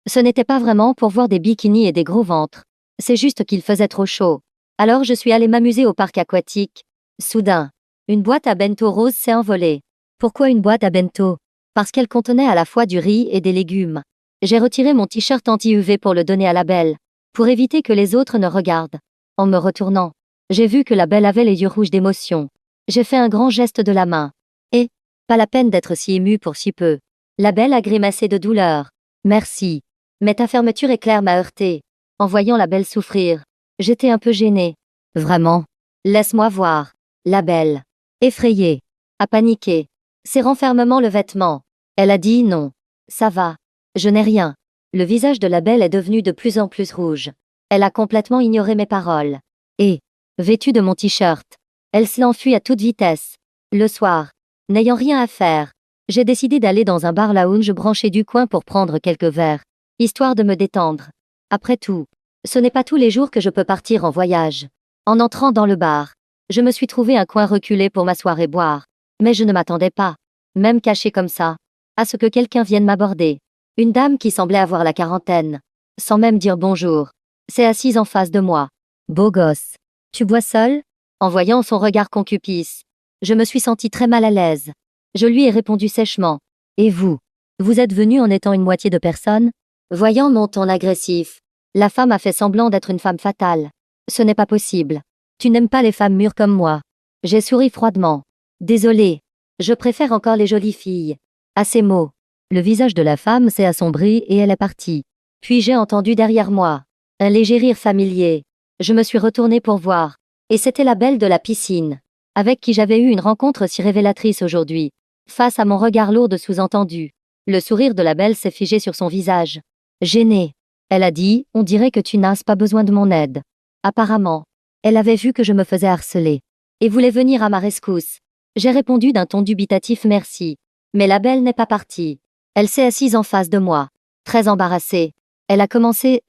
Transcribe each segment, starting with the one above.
Ce n'était pas vraiment pour voir des bikinis et des gros ventres. C'est juste qu'il faisait trop chaud. Alors je suis allée m'amuser au parc aquatique. Soudain, une boîte à bento rose s'est envolée. Pourquoi une boîte à bento? Parce qu'elle contenait à la fois du riz et des légumes. J'ai retiré mon t-shirt anti-UV pour le donner à la belle, pour éviter que les autres ne regardent. En me retournant, j'ai vu que la belle avait les yeux rouges d'émotion. J'ai fait un grand geste de la main. Et, pas la peine d'être si émue pour si peu. La belle a grimacé de douleur. Merci. Mais ta fermeture éclair m'a heurté. En voyant la belle souffrir, j'étais un peu gênée. Vraiment. Laisse-moi voir. La belle, effrayée, a paniqué, s'est renfermement le vêtement. Elle a dit non. Ça va. Je n'ai rien. Le visage de la belle est devenu de plus en plus rouge. Elle a complètement ignoré mes paroles. Et, vêtue de mon t-shirt, elle s'est enfuie à toute vitesse. Le soir, n'ayant rien à faire, j'ai décidé d'aller dans un bar lounge branché du coin pour prendre quelques verres, histoire de me détendre. Après tout, ce n'est pas tous les jours que je peux partir en voyage. En entrant dans le bar, je me suis trouvé un coin reculé pour m'asseoir et boire. Mais je ne m'attendais pas, même caché comme ça, à ce que quelqu'un vienne m'aborder. Une dame qui semblait avoir la quarantaine, sans même dire bonjour, s'est assise en face de moi. Beau gosse. Tu bois seul? En voyant son regard concupice, je me suis sentie très mal à l'aise. Je lui ai répondu sèchement. Et vous? Vous êtes venu en étant une moitié de personne? Voyant mon ton agressif, la femme a fait semblant d'être une femme fatale. Ce n'est pas possible. Tu n'aimes pas les femmes mûres comme moi. J'ai souri froidement. Désolée. Je préfère encore les jolies filles. À ces mots, le visage de la femme s'est assombri et elle est partie. Puis j'ai entendu derrière moi un léger rire familier. Je me suis retournée pour voir. Et c'était la belle de la piscine, avec qui j'avais eu une rencontre si révélatrice aujourd'hui. Face à mon regard lourd de sous-entendu, le sourire de la belle s'est figé sur son visage. Gênée, elle a dit, on dirait que tu n'as pas besoin de mon aide. Apparemment, elle avait vu que je me faisais harceler et voulait venir à ma rescousse. J'ai répondu d'un ton dubitatif merci. Mais la belle n'est pas partie. Elle s'est assise en face de moi, très embarrassée. Elle a commencé,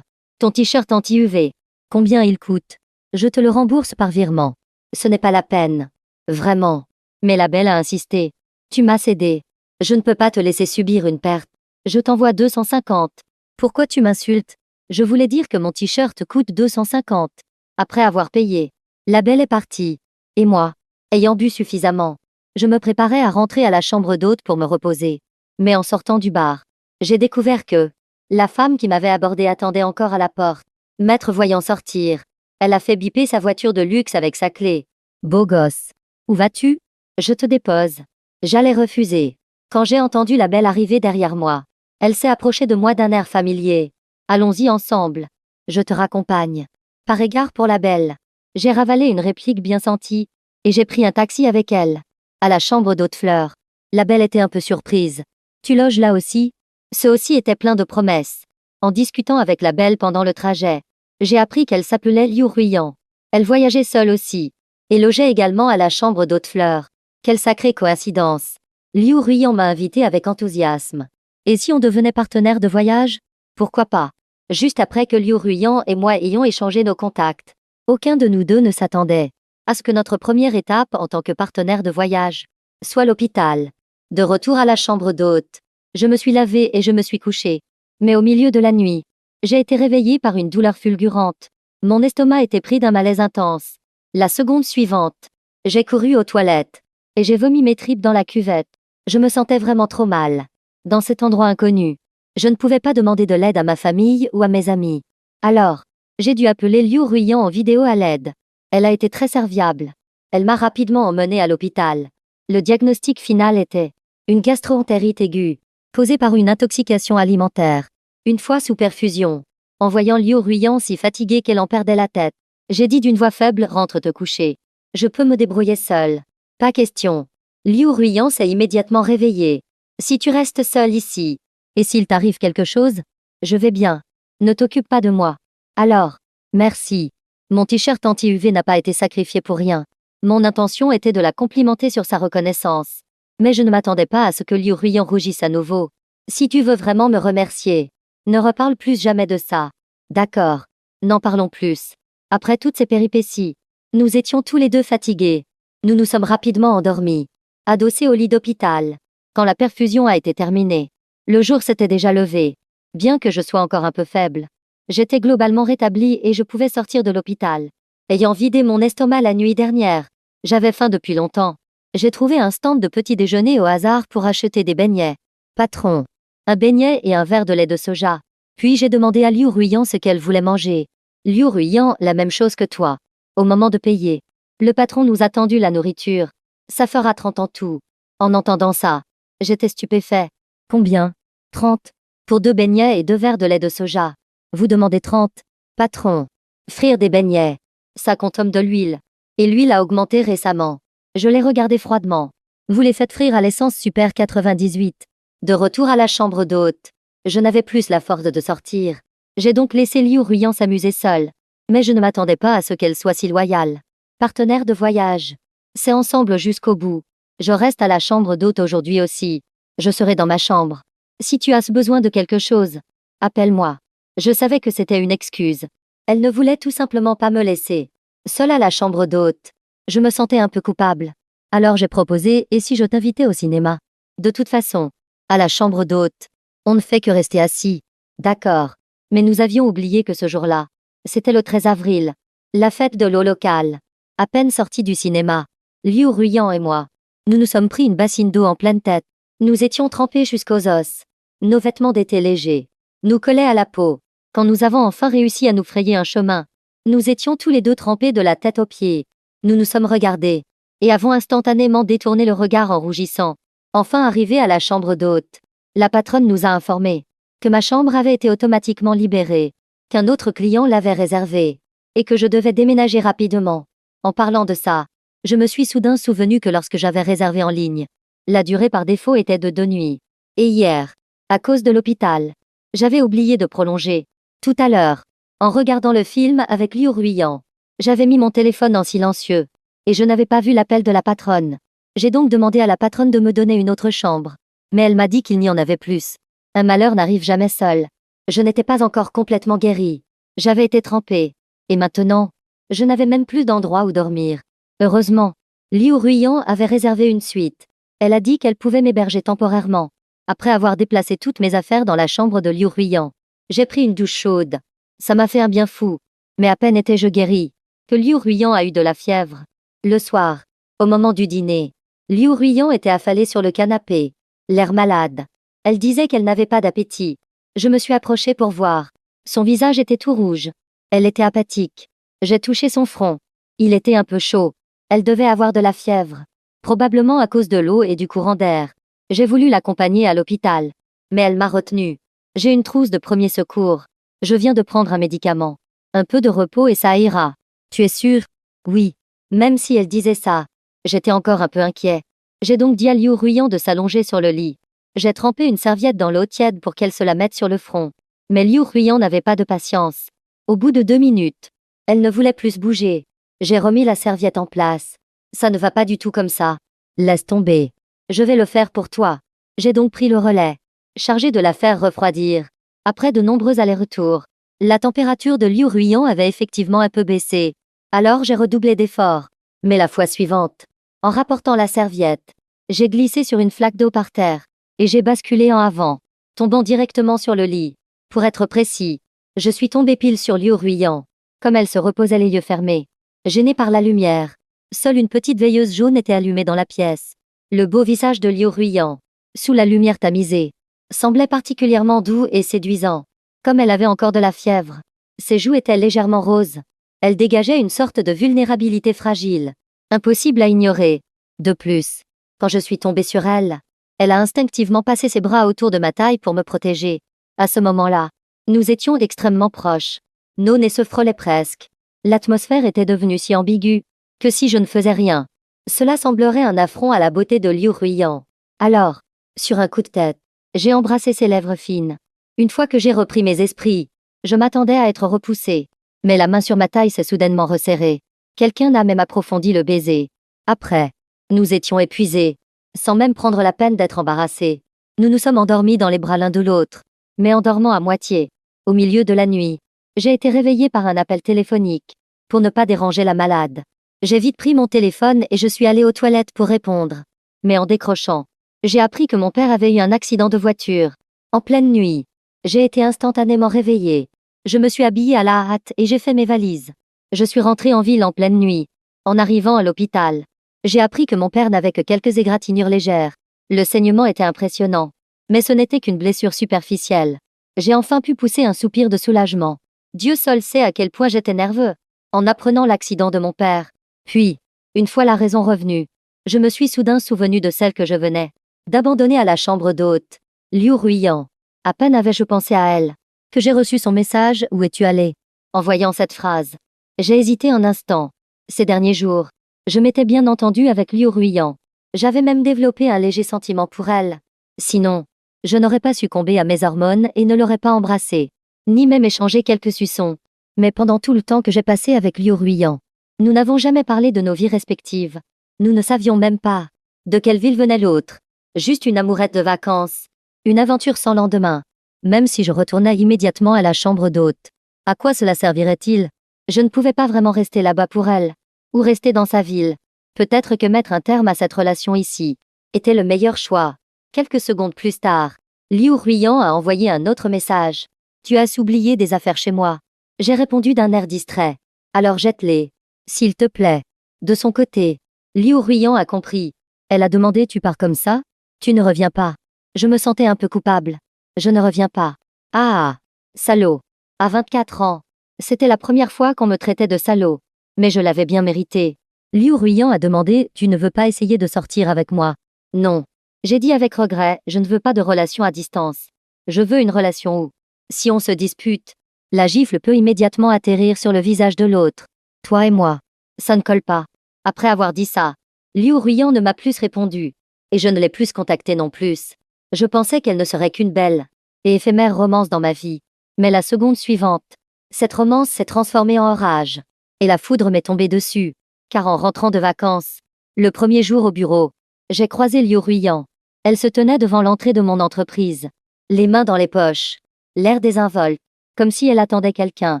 ton t-shirt anti-UV. Combien il coûte? Je te le rembourse par virement. Ce n'est pas la peine. Vraiment. Mais la belle a insisté. Tu m'as cédé. Je ne peux pas te laisser subir une perte. Je t'envoie 250. Pourquoi tu m'insultes? Je voulais dire que mon t-shirt coûte 250. Après avoir payé, la belle est partie. Et moi, ayant bu suffisamment, je me préparais à rentrer à la chambre d'hôte pour me reposer. Mais en sortant du bar, j'ai découvert que la femme qui m'avait abordé attendait encore à la porte. Maître voyant sortir, elle a fait biper sa voiture de luxe avec sa clé. Beau gosse. Où vas-tu? Je te dépose. J'allais refuser. Quand j'ai entendu la belle arriver derrière moi, elle s'est approchée de moi d'un air familier. Allons-y ensemble. Je te raccompagne. Par égard pour la belle, j'ai ravalé une réplique bien sentie, et j'ai pris un taxi avec elle. À la chambre d'hôte Fleur. La belle était un peu surprise. Tu loges là aussi? Ce aussi était plein de promesses. En discutant avec la belle pendant le trajet, j'ai appris qu'elle s'appelait Liu Ruyan. Elle voyageait seule aussi, et logeait également à la chambre d'hôte Fleur. Quelle sacrée coïncidence. Liu Ruyan m'a invité avec enthousiasme. Et si on devenait partenaire de voyage? Pourquoi pas? Juste après que Liu Ruyan et moi ayons échangé nos contacts. Aucun de nous deux ne s'attendait à ce que notre première étape en tant que partenaire de voyage soit l'hôpital. De retour à la chambre d'hôte, je me suis lavée et je me suis couchée. Mais au milieu de la nuit, j'ai été réveillée par une douleur fulgurante. Mon estomac était pris d'un malaise intense. La seconde suivante, j'ai couru aux toilettes et j'ai vomi mes tripes dans la cuvette. Je me sentais vraiment trop mal. Dans cet endroit inconnu, je ne pouvais pas demander de l'aide à ma famille ou à mes amis. Alors, j'ai dû appeler Liu Ruyan en vidéo à l'aide. Elle a été très serviable. Elle m'a rapidement emmenée à l'hôpital. Le diagnostic final était une gastro-entérite aiguë, causée par une intoxication alimentaire. Une fois sous perfusion, en voyant Liu Ruyan si fatiguée qu'elle en perdait la tête, j'ai dit d'une voix faible, rentre te coucher. Je peux me débrouiller seule. Pas question. Liu Ruyan s'est immédiatement réveillée. Si tu restes seule ici, et s'il t'arrive quelque chose, je vais bien. Ne t'occupe pas de moi. Alors, merci. Mon t-shirt anti-UV n'a pas été sacrifié pour rien. Mon intention était de la complimenter sur sa reconnaissance. Mais je ne m'attendais pas à ce que Liu Ruyan rougisse à nouveau. Si tu veux vraiment me remercier, ne reparle plus jamais de ça. D'accord. N'en parlons plus. Après toutes ces péripéties, nous étions tous les deux fatigués. Nous nous sommes rapidement endormis, adossés au lit d'hôpital. Quand la perfusion a été terminée, le jour s'était déjà levé. bien que je sois encore un peu faible. J'étais globalement rétablie et je pouvais sortir de l'hôpital. Ayant vidé mon estomac la nuit dernière, j'avais faim depuis longtemps. J'ai trouvé un stand de petit déjeuner au hasard pour acheter des beignets. Patron. Un beignet et un verre de lait de soja. Puis j'ai demandé à Liu Ruyan ce qu'elle voulait manger. Liu Ruyan, la même chose que toi. Au moment de payer, le patron nous a tendu la nourriture. Ça fera 30 en tout. En entendant ça, j'étais stupéfait. Combien? 30. Pour 2 beignets et 2 verres de lait de soja. Vous demandez 30. Patron. Frire des beignets. Ça consomme de l'huile. Et l'huile a augmenté récemment. Je l'ai regardé froidement. Vous les faites frire à l'essence Super 98. De retour à la chambre d'hôte. Je n'avais plus la force de sortir. J'ai donc laissé Liu Ruyan s'amuser seule. Mais je ne m'attendais pas à ce qu'elle soit si loyale. Partenaire de voyage. C'est ensemble jusqu'au bout. Je reste à la chambre d'hôte aujourd'hui aussi. Je serai dans ma chambre. Si tu as besoin de quelque chose, appelle-moi. Je savais que c'était une excuse. Elle ne voulait tout simplement pas me laisser seule à la chambre d'hôte. Je me sentais un peu coupable. Alors j'ai proposé, et si je t'invitais au cinéma? De toute façon, à la chambre d'hôte, on ne fait que rester assis. D'accord. Mais nous avions oublié que ce jour-là, c'était le 13 avril, la fête de l'eau locale. À peine sortis du cinéma, Liu Ruyan et moi, nous nous sommes pris une bassine d'eau en pleine tête. Nous étions trempés jusqu'aux os. Nos vêtements d'été légers nous collaient à la peau. Quand nous avons enfin réussi à nous frayer un chemin, nous étions tous les deux trempés de la tête aux pieds. Nous nous sommes regardés et avons instantanément détourné le regard en rougissant. Enfin arrivés à la chambre d'hôte, la patronne nous a informé que ma chambre avait été automatiquement libérée, qu'un autre client l'avait réservée, et que je devais déménager rapidement. En parlant de ça, je me suis soudain souvenu que lorsque j'avais réservé en ligne, la durée par défaut était de 2 nuits. Et hier, à cause de l'hôpital, j'avais oublié de prolonger. Tout à l'heure, en regardant le film avec Liu Ruyan, j'avais mis mon téléphone en silencieux, et je n'avais pas vu l'appel de la patronne. J'ai donc demandé à la patronne de me donner une autre chambre. Mais elle m'a dit qu'il n'y en avait plus. Un malheur n'arrive jamais seul. Je n'étais pas encore complètement guérie. J'avais été trempée. Et maintenant, je n'avais même plus d'endroit où dormir. Heureusement, Liu Ruyan avait réservé une suite. Elle a dit qu'elle pouvait m'héberger temporairement. Après avoir déplacé toutes mes affaires dans la chambre de Liu Ruyan, j'ai pris une douche chaude. Ça m'a fait un bien fou. Mais à peine étais-je guérie que Liu Ruyan a eu de la fièvre. Le soir, au moment du dîner, Liu Ruyan était affalée sur le canapé, l'air malade. Elle disait qu'elle n'avait pas d'appétit. Je me suis approchée pour voir. Son visage était tout rouge. Elle était apathique. J'ai touché son front. Il était un peu chaud. Elle devait avoir de la fièvre. Probablement à cause de l'eau et du courant d'air. J'ai voulu l'accompagner à l'hôpital. Mais elle m'a retenue. J'ai une trousse de premier secours. Je viens de prendre un médicament. Un peu de repos et ça ira. Tu es sûre? Oui. Même si elle disait ça, j'étais encore un peu inquiet. J'ai donc dit à Liu Ruyan de s'allonger sur le lit. J'ai trempé une serviette dans l'eau tiède pour qu'elle se la mette sur le front. Mais Liu Ruyan n'avait pas de patience. Au bout de 2 minutes, elle ne voulait plus bouger. J'ai remis la serviette en place. Ça ne va pas du tout comme ça. Laisse tomber. Je vais le faire pour toi. J'ai donc pris le relais, chargé de la faire refroidir. Après de nombreux allers-retours, la température de Liu Ruyan avait effectivement un peu baissé. Alors j'ai redoublé d'efforts. Mais la fois suivante, en rapportant la serviette, j'ai glissé sur une flaque d'eau par terre, et j'ai basculé en avant, tombant directement sur le lit. Pour être précis, je suis tombé pile sur Liu Ruyan, comme elle se reposait les yeux fermés. Gênée par la lumière, seule une petite veilleuse jaune était allumée dans la pièce. Le beau visage de Liu Ruyan, sous la lumière tamisée, semblait particulièrement doux et séduisant. Comme elle avait encore de la fièvre, ses joues étaient légèrement roses. Elle dégageait une sorte de vulnérabilité fragile, impossible à ignorer. De plus, quand je suis tombée sur elle, elle a instinctivement passé ses bras autour de ma taille pour me protéger. À ce moment-là, nous étions extrêmement proches. Nos nez se frôlaient presque. L'atmosphère était devenue si ambiguë que si je ne faisais rien, cela semblerait un affront à la beauté de Liu Ruyan. Alors, sur un coup de tête, j'ai embrassé ses lèvres fines. Une fois que j'ai repris mes esprits, je m'attendais à être repoussée. Mais la main sur ma taille s'est soudainement resserrée. Quelqu'un a même approfondi le baiser. Après, nous étions épuisés, sans même prendre la peine d'être embarrassés. Nous nous sommes endormis dans les bras l'un de l'autre, mais en dormant à moitié. Au milieu de la nuit, j'ai été réveillée par un appel téléphonique, pour ne pas déranger la malade. J'ai vite pris mon téléphone et je suis allée aux toilettes pour répondre. Mais en décrochant, j'ai appris que mon père avait eu un accident de voiture, en pleine nuit. J'ai été instantanément réveillée. Je me suis habillée à la hâte et j'ai fait mes valises. Je suis rentrée en ville en pleine nuit. En arrivant à l'hôpital, j'ai appris que mon père n'avait que quelques égratignures légères. Le saignement était impressionnant. Mais ce n'était qu'une blessure superficielle. J'ai enfin pu pousser un soupir de soulagement. Dieu seul sait à quel point j'étais nerveux en apprenant l'accident de mon père. Puis, une fois la raison revenue, je me suis soudain souvenu de celle que je venais d'abandonner à la chambre d'hôte. Liu Ruiyan. À peine avais-je pensé à elle que j'ai reçu son message « Où es-tu allé ?» En voyant cette phrase, j'ai hésité un instant. Ces derniers jours, je m'étais bien entendu avec Liu Ruiyan. J'avais même développé un léger sentiment pour elle. Sinon, je n'aurais pas succombé à mes hormones et ne l'aurais pas embrassée, ni même échangé quelques suçons. Mais pendant tout le temps que j'ai passé avec Liu Ruiyan, nous n'avons jamais parlé de nos vies respectives. Nous ne savions même pas de quelle ville venait l'autre. Juste une amourette de vacances. Une aventure sans lendemain. Même si je retournais immédiatement à la chambre d'hôte, à quoi cela servirait-il? Je ne pouvais pas vraiment rester là-bas pour elle. Ou rester dans sa ville. Peut-être que mettre un terme à cette relation ici était le meilleur choix. Quelques secondes plus tard, Liu Ruiyan a envoyé un autre message. Tu as oublié des affaires chez moi. J'ai répondu d'un air distrait. Alors jette-les. S'il te plaît. De son côté, Liu Ruiyan a compris. Elle a demandé tu pars comme ça? Tu ne reviens pas. Je me sentais un peu coupable. Je ne reviens pas. Ah! Salaud. À 24 ans. C'était la première fois qu'on me traitait de salaud. Mais je l'avais bien mérité. Liu Ruiyan a demandé tu ne veux pas essayer de sortir avec moi? Non. J'ai dit avec regret, je ne veux pas de relation à distance. Je veux une relation où, si on se dispute, la gifle peut immédiatement atterrir sur le visage de l'autre. Toi et moi. Ça ne colle pas. Après avoir dit ça, Liu Ruiyan ne m'a plus répondu. Et je ne l'ai plus contactée non plus. Je pensais qu'elle ne serait qu'une belle et éphémère romance dans ma vie. Mais la seconde suivante, cette romance s'est transformée en orage. Et la foudre m'est tombée dessus. Car en rentrant de vacances, le premier jour au bureau, j'ai croisé Liu Ruiyan. Elle se tenait devant l'entrée de mon entreprise, les mains dans les poches, l'air désinvolte, comme si elle attendait quelqu'un.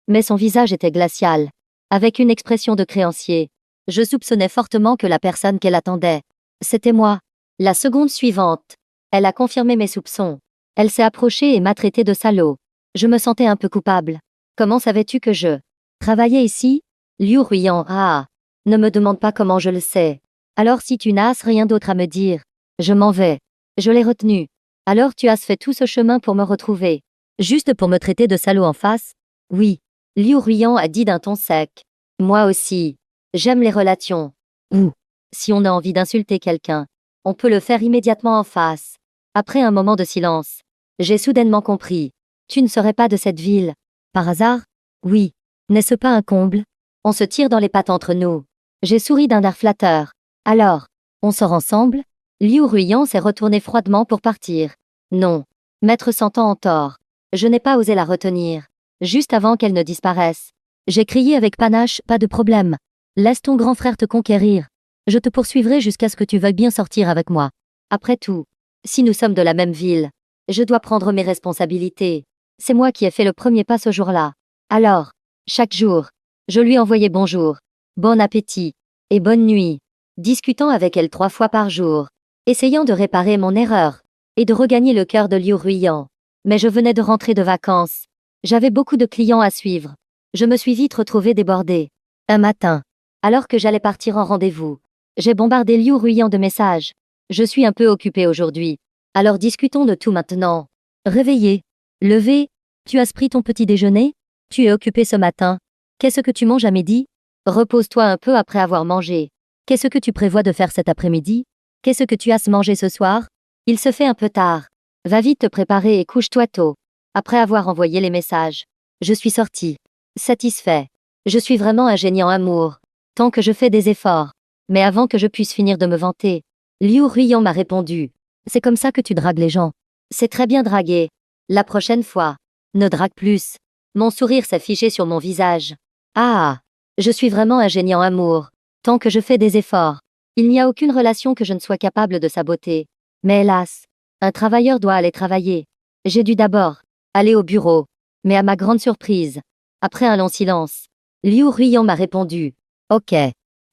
Mais son visage était glacial, avec une expression de créancier. Je soupçonnais fortement que la personne qu'elle attendait, c'était moi. La seconde suivante, elle a confirmé mes soupçons. Elle s'est approchée et m'a traité de salaud. Je me sentais un peu coupable. Comment savais-tu que je travaillais ici? Liu Ruiyan. Ah! Ne me demande pas comment je le sais. Alors si tu n'as rien d'autre à me dire, je m'en vais. Je l'ai retenu. Alors tu as fait tout ce chemin pour me retrouver. Juste pour me traiter de salaud en face? Oui. Liu Ruiyan a dit d'un ton sec. Moi aussi. J'aime les relations. Où, si on a envie d'insulter quelqu'un, on peut le faire immédiatement en face. Après un moment de silence, j'ai soudainement compris. Tu ne serais pas de cette ville. Par hasard? Oui. N'est-ce pas un comble? On se tire dans les pattes entre nous. J'ai souri d'un air flatteur. Alors, on sort ensemble? Liu Ruiyan s'est retourné froidement pour partir. Non. Maître s'entend en tort. Je n'ai pas osé la retenir. Juste avant qu'elle ne disparaisse, j'ai crié avec panache, pas de problème. Laisse ton grand frère te conquérir. Je te poursuivrai jusqu'à ce que tu veuilles bien sortir avec moi. Après tout, si nous sommes de la même ville, je dois prendre mes responsabilités. C'est moi qui ai fait le premier pas ce jour-là. Alors, chaque jour, je lui envoyais bonjour, bon appétit et bonne nuit, discutant avec elle 3 fois par jour, essayant de réparer mon erreur et de regagner le cœur de Liu Ruiyan. Mais je venais de rentrer de vacances. J'avais beaucoup de clients à suivre. Je me suis vite retrouvée débordée. Un matin, alors que j'allais partir en rendez-vous, j'ai bombardé Liu Ruiyan de messages. Je suis un peu occupée aujourd'hui. Alors discutons de tout maintenant. Réveillé. Levé. Tu as pris ton petit déjeuner? Tu es occupé ce matin. Qu'est-ce que tu manges à midi? Repose-toi un peu après avoir mangé. Qu'est-ce que tu prévois de faire cet après-midi? Qu'est-ce que tu as mangé ce soir? Il se fait un peu tard. Va vite te préparer et couche-toi tôt. Après avoir envoyé les messages, je suis sortie. Satisfait. Je suis vraiment un génie en amour. Tant que je fais des efforts. Mais avant que je puisse finir de me vanter, Liu Ruiyan m'a répondu. C'est comme ça que tu dragues les gens. C'est très bien draguer. La prochaine fois, ne drague plus. Mon sourire s'est fiché sur mon visage. Ah! Je suis vraiment un génie en amour. Tant que je fais des efforts. Il n'y a aucune relation que je ne sois capable de saboter. Mais hélas, un travailleur doit aller travailler. J'ai dû d'abord aller au bureau. Mais à ma grande surprise, après un long silence, Liu Ruiyan m'a répondu. Ok.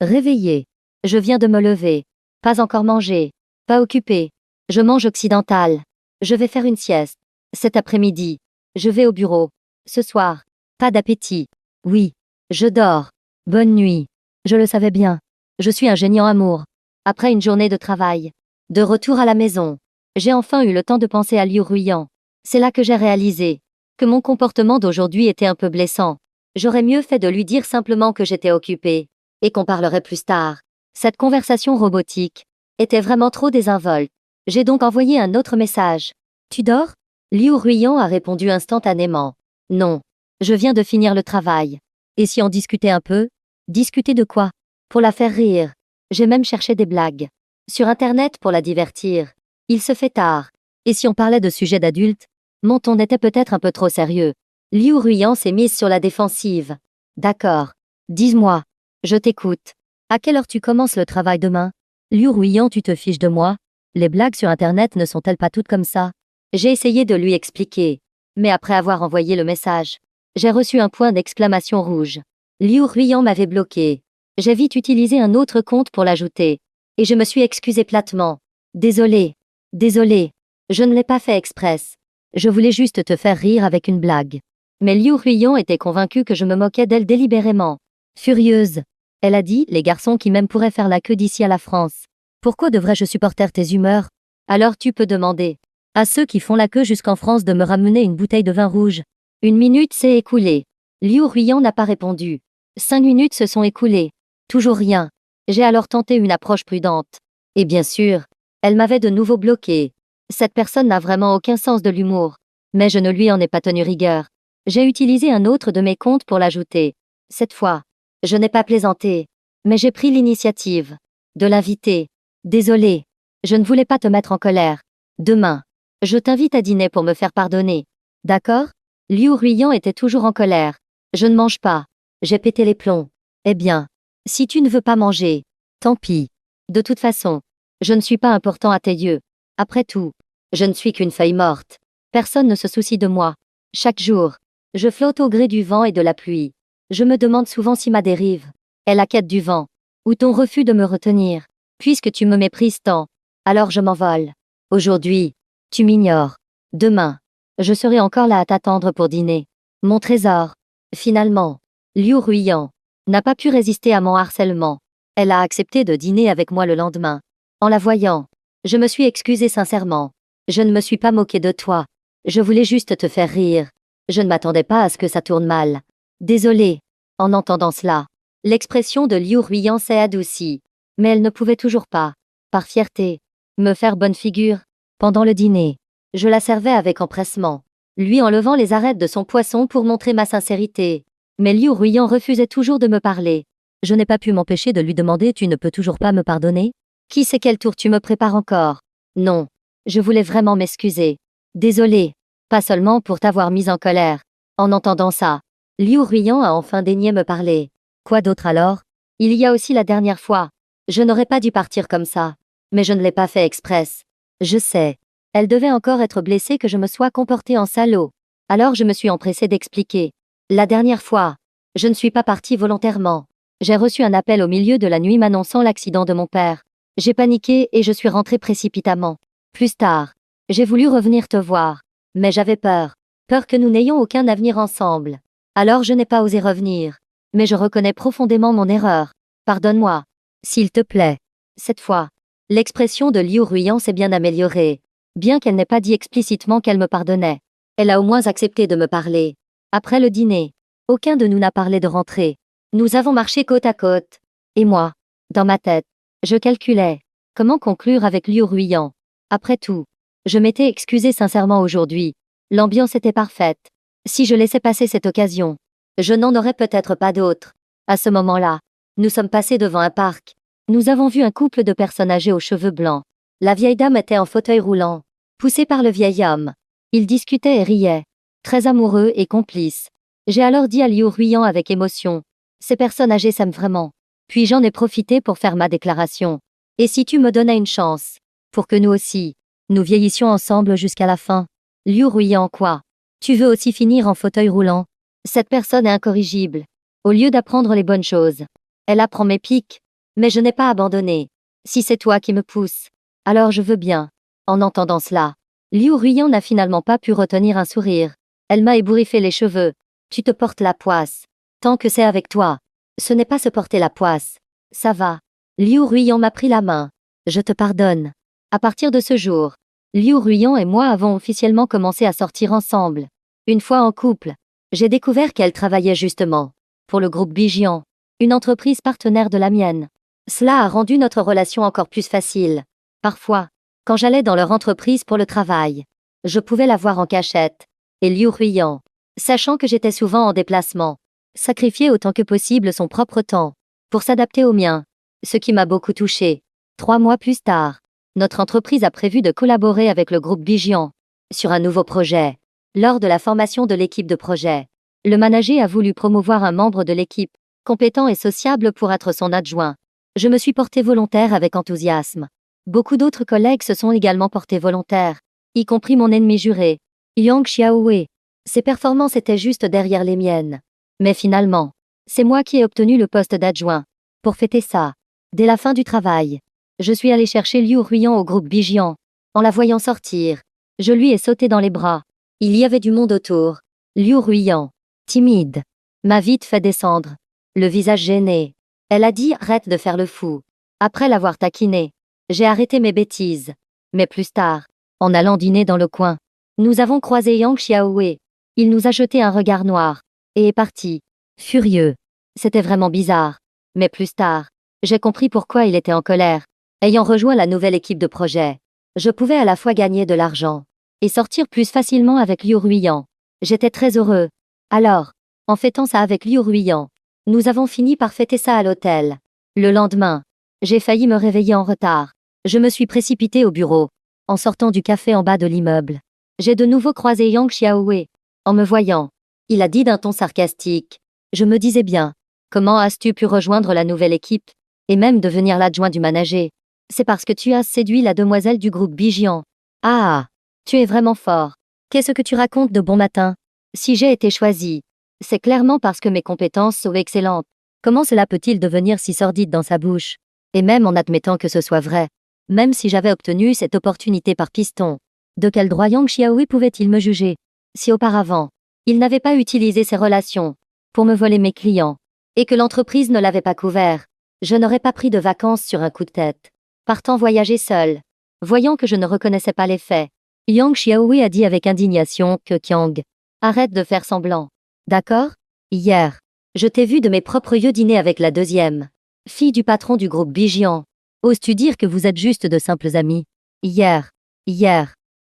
Réveillé. Je viens de me lever. Pas encore mangé. Pas occupé. Je mange occidental. Je vais faire une sieste. Cet après-midi. Je vais au bureau. Ce soir. Pas d'appétit. Oui. Je dors. Bonne nuit. Je le savais bien. Je suis un génie en amour. Après une journée de travail. De retour à la maison. J'ai enfin eu le temps de penser à Liu Ruiyan. C'est là que j'ai réalisé que mon comportement d'aujourd'hui était un peu blessant. J'aurais mieux fait de lui dire simplement que j'étais occupée et qu'on parlerait plus tard. Cette conversation robotique était vraiment trop désinvolte. J'ai donc envoyé un autre message. Tu dors? Liu Ruiyan a répondu instantanément. Non. Je viens de finir le travail. Et si on discutait un peu? Discuter de quoi? Pour la faire rire. J'ai même cherché des blagues sur Internet pour la divertir. Il se fait tard. Et si on parlait de sujets d'adultes? Mon ton était peut-être un peu trop sérieux. Liu Ruiyan s'est mise sur la défensive. D'accord. Dis-moi. Je t'écoute. À quelle heure tu commences le travail demain? Liu Ruiyan, tu te fiches de moi? Les blagues sur Internet ne sont-elles pas toutes comme ça? J'ai essayé de lui expliquer. Mais après avoir envoyé le message, j'ai reçu un point d'exclamation rouge. Liu Ruiyan m'avait bloqué. J'ai vite utilisé un autre compte pour l'ajouter. Et je me suis excusée platement. Désolé. Désolé. Je ne l'ai pas fait express. Je voulais juste te faire rire avec une blague. Mais Liu Ruiyan était convaincue que je me moquais d'elle délibérément. Furieuse. Elle a dit, les garçons qui m'aiment pourraient faire la queue d'ici à la France. Pourquoi devrais-je supporter tes humeurs? Alors tu peux demander à ceux qui font la queue jusqu'en France de me ramener une bouteille de vin rouge. Une minute s'est écoulée. Liu Ruiyan n'a pas répondu. 5 minutes se sont écoulées. Toujours rien. J'ai alors tenté une approche prudente. Et bien sûr, elle m'avait de nouveau bloqué. Cette personne n'a vraiment aucun sens de l'humour. Mais je ne lui en ai pas tenu rigueur. J'ai utilisé un autre de mes comptes pour l'ajouter. Cette fois, je n'ai pas plaisanté. Mais j'ai pris l'initiative de l'inviter. Désolé. Je ne voulais pas te mettre en colère. Demain, je t'invite à dîner pour me faire pardonner. D'accord? Liu Ruiyan était toujours en colère. Je ne mange pas. J'ai pété les plombs. Eh bien, si tu ne veux pas manger, tant pis. De toute façon, je ne suis pas important à tes yeux. Après tout, je ne suis qu'une feuille morte. Personne ne se soucie de moi. Chaque jour, je flotte au gré du vent et de la pluie. Je me demande souvent si ma dérive est la quête du vent, ou ton refus de me retenir. Puisque tu me méprises tant, alors je m'envole. Aujourd'hui, tu m'ignores. Demain, je serai encore là à t'attendre pour dîner. Mon trésor. Finalement, Liu Ruiyan n'a pas pu résister à mon harcèlement. Elle a accepté de dîner avec moi le lendemain. En la voyant, je me suis excusée sincèrement. Je ne me suis pas moquée de toi. Je voulais juste te faire rire. Je ne m'attendais pas à ce que ça tourne mal. Désolée. En entendant cela, l'expression de Liu Ruiyan s'est adoucie. Mais elle ne pouvait toujours pas, par fierté, me faire bonne figure. Pendant le dîner, je la servais avec empressement, lui enlevant les arêtes de son poisson pour montrer ma sincérité. Mais Liu Ruiyan refusait toujours de me parler. Je n'ai pas pu m'empêcher de lui demander: tu ne peux toujours pas me pardonner? Qui sait quel tour tu me prépares encore? Non. Je voulais vraiment m'excuser. Désolée. Pas seulement pour t'avoir mise en colère. En entendant ça, Liu Ruiyan a enfin daigné me parler. Quoi d'autre alors? Il y a aussi la dernière fois. Je n'aurais pas dû partir comme ça. Mais je ne l'ai pas fait express. Je sais. Elle devait encore être blessée que je me sois comportée en salaud. Alors je me suis empressée d'expliquer. La dernière fois, je ne suis pas partie volontairement. J'ai reçu un appel au milieu de la nuit m'annonçant l'accident de mon père. J'ai paniqué et je suis rentrée précipitamment. Plus tard, j'ai voulu revenir te voir. Mais j'avais peur. Peur que nous n'ayons aucun avenir ensemble. Alors je n'ai pas osé revenir. Mais je reconnais profondément mon erreur. Pardonne-moi. S'il te plaît. Cette fois, l'expression de Liu Ruiyan s'est bien améliorée. Bien qu'elle n'ait pas dit explicitement qu'elle me pardonnait. Elle a au moins accepté de me parler. Après le dîner, aucun de nous n'a parlé de rentrer. Nous avons marché côte à côte. Et moi, dans ma tête, je calculais comment conclure avec Liu Ruiyan. Après tout, je m'étais excusée sincèrement aujourd'hui. L'ambiance était parfaite. Si je laissais passer cette occasion, je n'en aurais peut-être pas d'autre. À ce moment-là, nous sommes passés devant un parc. Nous avons vu un couple de personnes âgées aux cheveux blancs. La vieille dame était en fauteuil roulant, poussée par le vieil homme. Ils discutaient et riaient, très amoureux et complices. J'ai alors dit à Liu Ruiyan avec émotion: ces personnes âgées s'aiment vraiment. Puis j'en ai profité pour faire ma déclaration. Et si tu me donnais une chance, pour que nous aussi, nous vieillissions ensemble jusqu'à la fin? Liu Ruiyan, quoi? Tu veux aussi finir en fauteuil roulant? Cette personne est incorrigible. Au lieu d'apprendre les bonnes choses, elle apprend mes pics. Mais je n'ai pas abandonné. Si c'est toi qui me pousses, alors je veux bien. En entendant cela, Liu Ruiyan n'a finalement pas pu retenir un sourire. Elle m'a ébouriffé les cheveux. Tu te portes la poisse. Tant que c'est avec toi. Ce n'est pas se porter la poisse. Ça va. Liu Ruiyan m'a pris la main. Je te pardonne. À partir de ce jour, Liu Ruiyan et moi avons officiellement commencé à sortir ensemble. Une fois en couple, j'ai découvert qu'elle travaillait justement pour le groupe Bijian, une entreprise partenaire de la mienne. Cela a rendu notre relation encore plus facile. Parfois, quand j'allais dans leur entreprise pour le travail, je pouvais la voir en cachette. Et Liu Ruiyan, sachant que j'étais souvent en déplacement, sacrifiait autant que possible son propre temps pour s'adapter au mien, ce qui m'a beaucoup touchée. 3 mois plus tard, notre entreprise a prévu de collaborer avec le groupe Bijian sur un nouveau projet. Lors de la formation de l'équipe de projet, le manager a voulu promouvoir un membre de l'équipe, compétent et sociable pour être son adjoint. Je me suis porté volontaire avec enthousiasme. Beaucoup d'autres collègues se sont également portés volontaires, y compris mon ennemi juré, Yang Xiaowei. Ses performances étaient juste derrière les miennes. Mais finalement, c'est moi qui ai obtenu le poste d'adjoint. Pour fêter ça, dès la fin du travail, je suis allé chercher Liu Ruiyan au groupe Bijian. En la voyant sortir, je lui ai sauté dans les bras. Il y avait du monde autour. Liu Ruiyan, timide, m'a vite fait descendre, le visage gêné. Elle a dit « Arrête de faire le fou ». Après l'avoir taquiné, j'ai arrêté mes bêtises. Mais plus tard, en allant dîner dans le coin, nous avons croisé Yang Xiaowei. Il nous a jeté un regard noir et est parti, furieux. C'était vraiment bizarre. Mais plus tard, j'ai compris pourquoi il était en colère. Ayant rejoint la nouvelle équipe de projet, je pouvais à la fois gagner de l'argent et sortir plus facilement avec Liu Ruiyan. J'étais très heureux. Alors, en fêtant ça avec Liu Ruiyan, nous avons fini par fêter ça à l'hôtel. Le lendemain, j'ai failli me réveiller en retard. Je me suis précipité au bureau. En sortant du café en bas de l'immeuble, j'ai de nouveau croisé Yang Xiaowei. En me voyant, il a dit d'un ton sarcastique. Je me disais bien, comment as-tu pu rejoindre la nouvelle équipe et même devenir l'adjoint du manager? C'est parce que tu as séduit la demoiselle du groupe Bijian. Ah, tu es vraiment fort. Qu'est-ce que tu racontes de bon matin? Si j'ai été choisi, c'est clairement parce que mes compétences sont excellentes. Comment cela peut-il devenir si sordide dans sa bouche? Et même en admettant que ce soit vrai, même si j'avais obtenu cette opportunité par piston, de quel droit Yang Xiaowei pouvait-il me juger? Si auparavant, il n'avait pas utilisé ses relations pour me voler mes clients, et que l'entreprise ne l'avait pas couvert, je n'aurais pas pris de vacances sur un coup de tête. Partant voyager seul, voyant que je ne reconnaissais pas les faits, Yang Xiaowei a dit avec indignation que Qiang, arrête de faire semblant. D'accord? Hier, je t'ai vu de mes propres yeux dîner avec la deuxième fille du patron du groupe Bijian. Oses-tu dire que vous êtes juste de simples amis? Hier,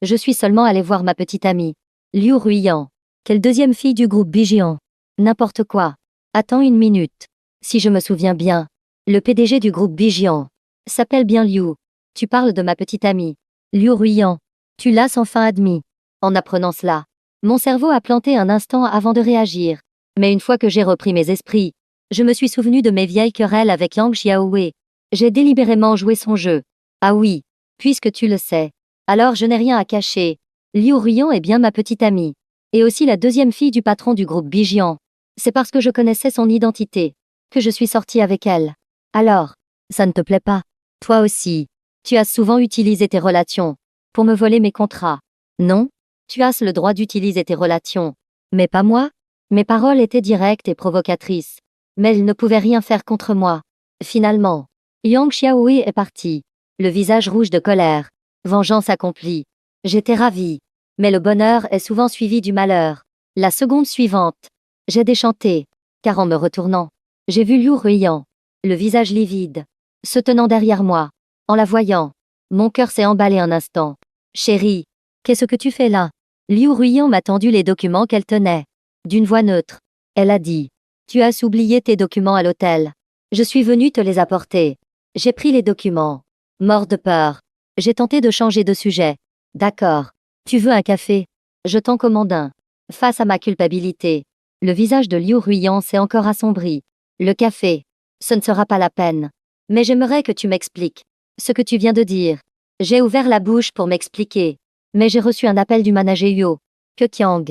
je suis seulement allé voir ma petite amie, Liu Ruiyan. Quelle deuxième fille du groupe Bijian? N'importe quoi. Attends une minute. Si je me souviens bien, le PDG du groupe Bijian s'appelle bien Liu. Tu parles de ma petite amie, Liu Ruiyan. Tu l'as enfin admis. En apprenant cela, mon cerveau a planté un instant avant de réagir. Mais une fois que j'ai repris mes esprits, je me suis souvenu de mes vieilles querelles avec Yang Xiaowei. J'ai délibérément joué son jeu. Ah oui, puisque tu le sais. Alors je n'ai rien à cacher. Liu Ruiyan est bien ma petite amie. Et aussi la deuxième fille du patron du groupe Bijian. C'est parce que je connaissais son identité que je suis sortie avec elle. Alors, ça ne te plaît pas? Toi aussi, tu as souvent utilisé tes relations pour me voler mes contrats. Non? Tu as le droit d'utiliser tes relations. Mais pas moi? Mes paroles étaient directes et provocatrices. Mais elles ne pouvaient rien faire contre moi. Finalement, Yang Xiaowei est parti, le visage rouge de colère. Vengeance accomplie. J'étais ravie. Mais le bonheur est souvent suivi du malheur. La seconde suivante, j'ai déchanté, car en me retournant, j'ai vu Liu Ruiyan, le visage livide, se tenant derrière moi. En la voyant, mon cœur s'est emballé un instant. Chérie, qu'est-ce que tu fais là? Liu Ruiyan m'a tendu les documents qu'elle tenait. D'une voix neutre, elle a dit, tu as oublié tes documents à l'hôtel. Je suis venue te les apporter. J'ai pris les documents. Mort de peur. J'ai tenté de changer de sujet. D'accord. Tu veux un café? Je t'en commande un. Face à ma culpabilité, le visage de Liu Ruiyan s'est encore assombri. Le café. Ce ne sera pas la peine. Mais j'aimerais que tu m'expliques ce que tu viens de dire. J'ai ouvert la bouche pour m'expliquer. Mais j'ai reçu un appel du manager Yo. Que Qiang.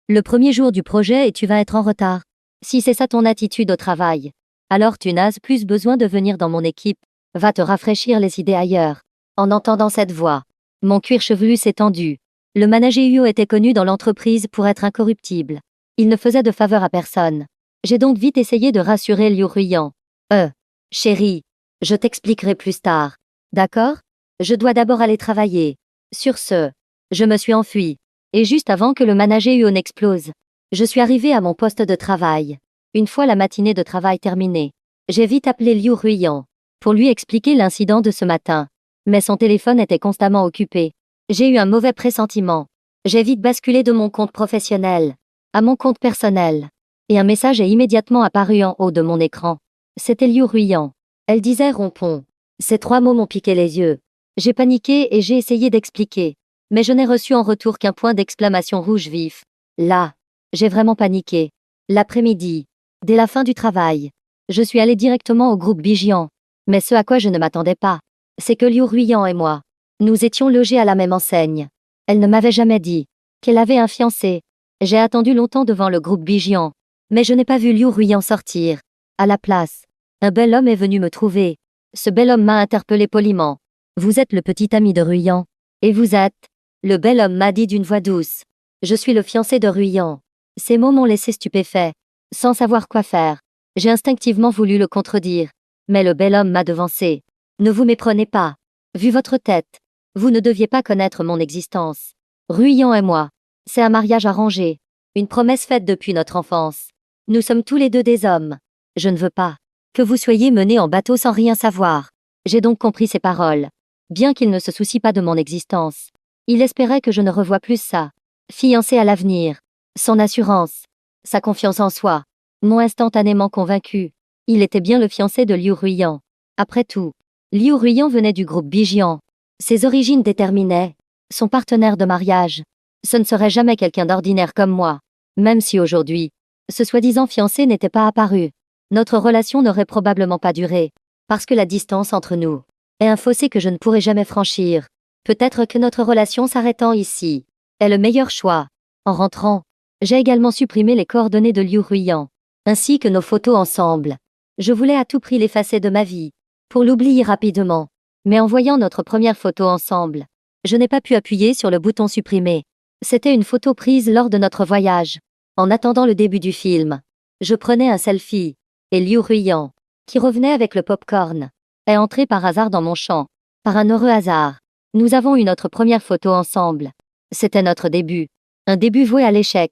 Le premier jour du projet et tu vas être en retard. Si c'est ça ton attitude au travail, alors tu n'as plus besoin de venir dans mon équipe. Va te rafraîchir les idées ailleurs. En entendant cette voix, mon cuir chevelu s'est tendu. Le manager Huo était connu dans l'entreprise pour être incorruptible. Il ne faisait de faveur à personne. J'ai donc vite essayé de rassurer Liu Ruiyan. Chérie, je t'expliquerai plus tard. D'accord? Je dois d'abord aller travailler. Sur ce, je me suis enfuie. Et juste avant que le manager Huo n'explose, je suis arrivée à mon poste de travail. Une fois la matinée de travail terminée, j'ai vite appelé Liu Ruiyan pour lui expliquer l'incident de ce matin. Mais son téléphone était constamment occupé. J'ai eu un mauvais pressentiment. J'ai vite basculé de mon compte professionnel à mon compte personnel. Et un message est immédiatement apparu en haut de mon écran. C'était Liu Ruiyan. Elle disait rompons. Ces 3 mots m'ont piqué les yeux. J'ai paniqué et j'ai essayé d'expliquer. Mais je n'ai reçu en retour qu'un point d'exclamation rouge vif. Là, j'ai vraiment paniqué. L'après-midi, dès la fin du travail, je suis allée directement au groupe Bijian. Mais ce à quoi je ne m'attendais pas, c'est que Liu Ruiyan et moi, nous étions logés à la même enseigne. Elle ne m'avait jamais dit qu'elle avait un fiancé. J'ai attendu longtemps devant le groupe Bijian, mais je n'ai pas vu Liu Ruiyan sortir. À la place, un bel homme est venu me trouver. Ce bel homme m'a interpellé poliment. Vous êtes le petit ami de Ruiyan. Et vous êtes? Le bel homme m'a dit d'une voix douce. Je suis le fiancé de Ruiyan. Ces mots m'ont laissé stupéfait. Sans savoir quoi faire, j'ai instinctivement voulu le contredire. Mais le bel homme m'a devancé. Ne vous méprenez pas. Vu votre tête, vous ne deviez pas connaître mon existence. Ruiyan et moi, c'est un mariage arrangé. Une promesse faite depuis notre enfance. Nous sommes tous les deux des hommes. Je ne veux pas que vous soyez menés en bateau sans rien savoir. J'ai donc compris ses paroles. Bien qu'il ne se soucie pas de mon existence, il espérait que je ne revoie plus ça. Fiancé à l'avenir. Son assurance. Sa confiance en soi. M'ont instantanément convaincu. Il était bien le fiancé de Liu Ruiyan. Après tout, Liu Ruiyan venait du groupe Bijian. Ses origines déterminaient son partenaire de mariage. Ce ne serait jamais quelqu'un d'ordinaire comme moi. Même si aujourd'hui, ce soi-disant fiancé n'était pas apparu. Notre relation n'aurait probablement pas duré. Parce que la distance entre nous est un fossé que je ne pourrai jamais franchir. Peut-être que notre relation s'arrêtant ici est le meilleur choix. En rentrant, j'ai également supprimé les coordonnées de Liu Ruiyan, ainsi que nos photos ensemble. Je voulais à tout prix l'effacer de ma vie, pour l'oublier rapidement. Mais en voyant notre première photo ensemble, je n'ai pas pu appuyer sur le bouton supprimer. C'était une photo prise lors de notre voyage. En attendant le début du film, je prenais un selfie, et Liu Ruiyan, qui revenait avec le popcorn, est entré par hasard dans mon champ. Par un heureux hasard, nous avons eu notre première photo ensemble. C'était notre début. Un début voué à l'échec.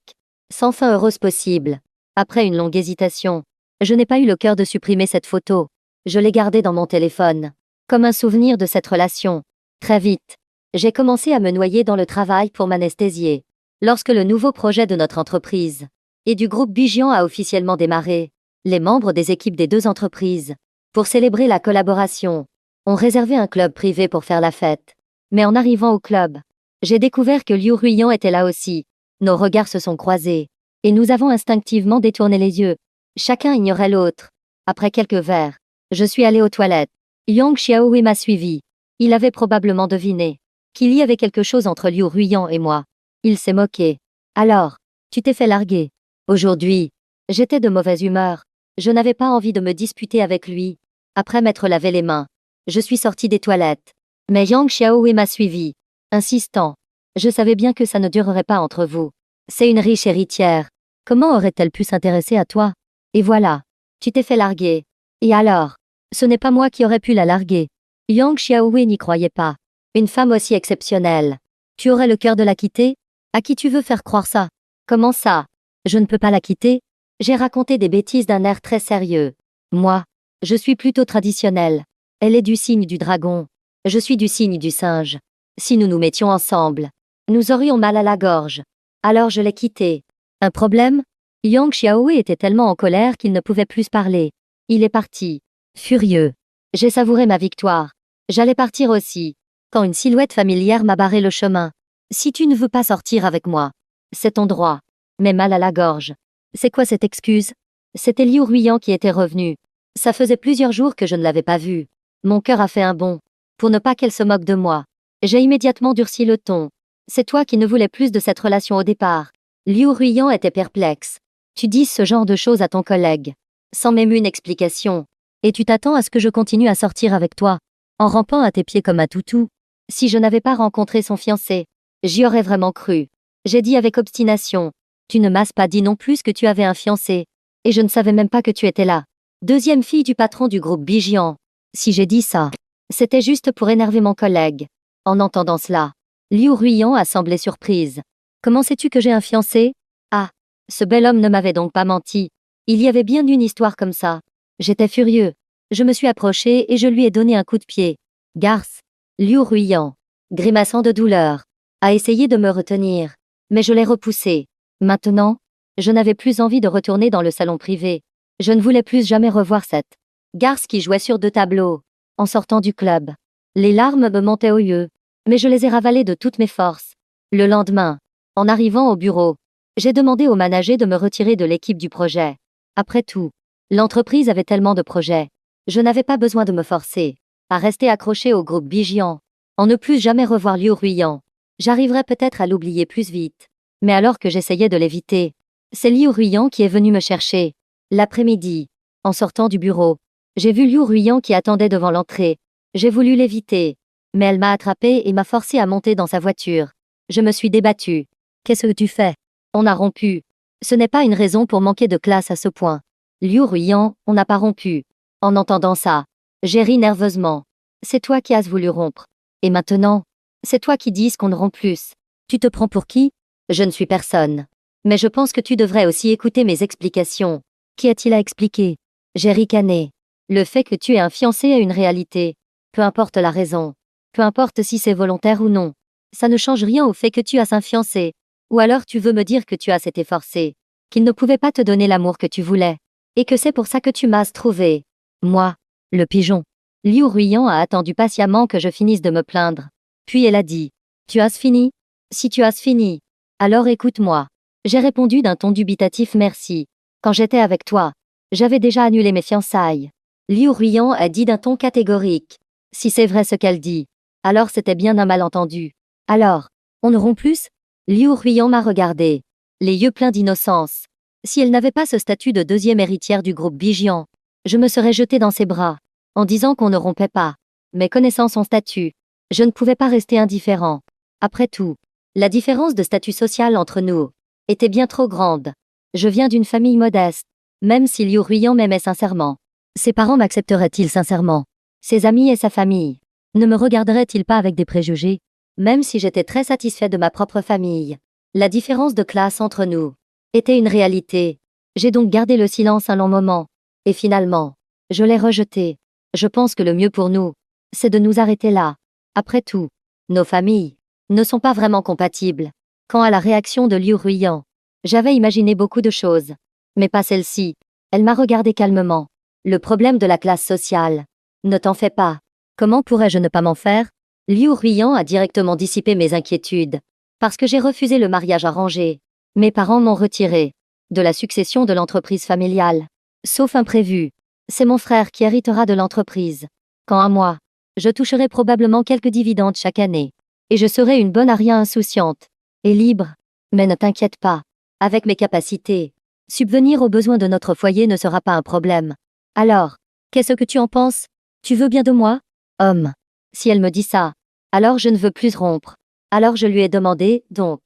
Sans fin heureuse possible. Après une longue hésitation, je n'ai pas eu le cœur de supprimer cette photo. Je l'ai gardée dans mon téléphone, comme un souvenir de cette relation. Très vite, j'ai commencé à me noyer dans le travail pour m'anesthésier. Lorsque le nouveau projet de notre entreprise et du groupe Bijian a officiellement démarré, les membres des équipes des 2 entreprises, pour célébrer la collaboration, ont réservé un club privé pour faire la fête. Mais en arrivant au club, j'ai découvert que Liu Ruiyan était là aussi. Nos regards se sont croisés, et nous avons instinctivement détourné les yeux. Chacun ignorait l'autre. Après quelques verres, je suis allée aux toilettes. Yang Xiaohui m'a suivi. Il avait probablement deviné qu'il y avait quelque chose entre Liu Ruiyan et moi. Il s'est moqué. Alors, tu t'es fait larguer. Aujourd'hui, j'étais de mauvaise humeur. Je n'avais pas envie de me disputer avec lui. Après m'être lavé les mains, je suis sortie des toilettes. Mais Yang Xiaohui m'a suivi, insistant. Je savais bien que ça ne durerait pas entre vous. C'est une riche héritière. Comment aurait-elle pu s'intéresser à toi? Et voilà, tu t'es fait larguer. Et alors? Ce n'est pas moi qui aurais pu la larguer. Yang Xiaohui n'y croyait pas. Une femme aussi exceptionnelle. Tu aurais le cœur de la quitter? À qui tu veux faire croire ça? Comment ça? Je ne peux pas la quitter? J'ai raconté des bêtises d'un air très sérieux. Moi, je suis plutôt traditionnelle. Elle est du signe du dragon. Je suis du signe du singe. Si nous nous mettions ensemble, nous aurions mal à la gorge. Alors je l'ai quittée. Un problème? Yang Xiaohui était tellement en colère qu'il ne pouvait plus parler. Il est parti. Furieux. J'ai savouré ma victoire. J'allais partir aussi, quand une silhouette familière m'a barré le chemin. Si tu ne veux pas sortir avec moi, c'est ton droit. Mais mal à la gorge. C'est quoi cette excuse? C'était Liu Ruiyan qui était revenu. Ça faisait plusieurs jours que je ne l'avais pas vue. Mon cœur a fait un bond. Pour ne pas qu'elle se moque de moi, j'ai immédiatement durci le ton. C'est toi qui ne voulais plus de cette relation au départ. Liu Ruiyan était perplexe. Tu dis ce genre de choses à ton collègue, sans même une explication. Et tu t'attends à ce que je continue à sortir avec toi, en rampant à tes pieds comme un toutou. Si je n'avais pas rencontré son fiancé, J'y aurais vraiment cru. J'ai dit avec obstination. Tu ne m'as pas dit non plus que tu avais un fiancé. Et je ne savais même pas que tu étais là. Deuxième fille du patron du groupe Bijian. Si j'ai dit ça, c'était juste pour énerver mon collègue. En entendant cela, Liu Ruiyan a semblé surprise. Comment sais-tu que j'ai un fiancé? Ah, ce bel homme ne m'avait donc pas menti. Il y avait bien une histoire comme ça. J'étais furieux. Je me suis approché et je lui ai donné un coup de pied. Garce. Liu Ruiyan, grimaçant de douleur, a essayé de me retenir. Mais je l'ai repoussé. Maintenant, je n'avais plus envie de retourner dans le salon privé. Je ne voulais plus jamais revoir cette garce qui jouait sur 2 tableaux. En sortant du club, les larmes me montaient aux yeux, mais je les ai ravalées de toutes mes forces. Le lendemain, en arrivant au bureau, j'ai demandé au manager de me retirer de l'équipe du projet. Après tout, l'entreprise avait tellement de projets. Je n'avais pas besoin de me forcer à rester accroché au groupe Bijian. En ne plus jamais revoir Liu Ruiyan, j'arriverais peut-être à l'oublier plus vite. Mais alors que j'essayais de l'éviter, c'est Liu Ruiyan qui est venu me chercher. L'après-midi, en sortant du bureau, j'ai vu Liu Ruiyan qui attendait devant l'entrée. J'ai voulu l'éviter, mais elle m'a attrapé et m'a forcé à monter dans sa voiture. Je me suis débattue. Qu'est-ce que tu fais? On a rompu. Ce n'est pas une raison pour manquer de classe à ce point. Liu Ruiyan, on n'a pas rompu. En entendant ça, j'ai ri nerveusement. C'est toi qui as voulu rompre. Et maintenant, c'est toi qui dis qu'on ne rompt plus. Tu te prends pour qui? Je ne suis personne. Mais je pense que tu devrais aussi écouter mes explications. Qu'y a-t-il à expliquer? J'ai ricané. Le fait que tu aies un fiancé est une réalité. Peu importe la raison. Peu importe si c'est volontaire ou non. Ça ne change rien au fait que tu as un fiancé. Ou alors tu veux me dire que tu as été forcé. Qu'il ne pouvait pas te donner l'amour que tu voulais. Et que c'est pour ça que tu m'as trouvé. Moi, le pigeon. Liu Ruiyan a attendu patiemment que je finisse de me plaindre. Puis elle a dit. Tu as fini? Si tu as fini. Alors écoute-moi. J'ai répondu d'un ton dubitatif merci. Quand j'étais avec toi, j'avais déjà annulé mes fiançailles. Liu Ruiyan a dit d'un ton catégorique. Si c'est vrai ce qu'elle dit, alors c'était bien un malentendu. Alors, on ne rompt plus? Liu Ruiyan m'a regardé, les yeux pleins d'innocence. Si elle n'avait pas ce statut de deuxième héritière du groupe Bijian, je me serais jetée dans ses bras, en disant qu'on ne rompait pas. Mais connaissant son statut, je ne pouvais pas rester indifférent. Après tout, la différence de statut social entre nous était bien trop grande. Je viens d'une famille modeste, même si Liu Ruiyan m'aimait sincèrement. Ses parents m'accepteraient-ils sincèrement? Ses amis et sa famille ne me regarderaient-ils pas avec des préjugés? Même si j'étais très satisfait de ma propre famille, la différence de classe entre nous était une réalité. J'ai donc gardé le silence un long moment. Et finalement, je l'ai rejeté. Je pense que le mieux pour nous, c'est de nous arrêter là. Après tout, nos familles ne sont pas vraiment compatibles. Quant à la réaction de Liu Ruiyan, j'avais imaginé beaucoup de choses. Mais pas celle-ci. Elle m'a regardé calmement. Le problème de la classe sociale. Ne t'en fais pas. Comment pourrais-je ne pas m'en faire? Liu Ruiyan a directement dissipé mes inquiétudes. Parce que j'ai refusé le mariage arrangé. Mes parents m'ont retiré de la succession de l'entreprise familiale. Sauf imprévu. C'est mon frère qui héritera de l'entreprise. Quant à moi, je toucherai probablement quelques dividendes chaque année. Et je serai une bonne aria insouciante. Et libre. Mais ne t'inquiète pas. Avec mes capacités, subvenir aux besoins de notre foyer ne sera pas un problème. Alors, qu'est-ce que tu en penses? Tu veux bien de moi? Homme. Si elle me dit ça, alors je ne veux plus rompre. Alors je lui ai demandé, donc.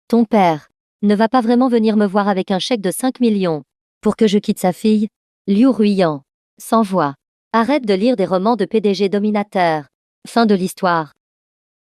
Ton père ne va pas vraiment venir me voir avec un chèque de 5 millions pour que je quitte sa fille? Liu Ruiyan. Sans voix. Arrête de lire des romans de PDG dominateurs. Fin de l'histoire.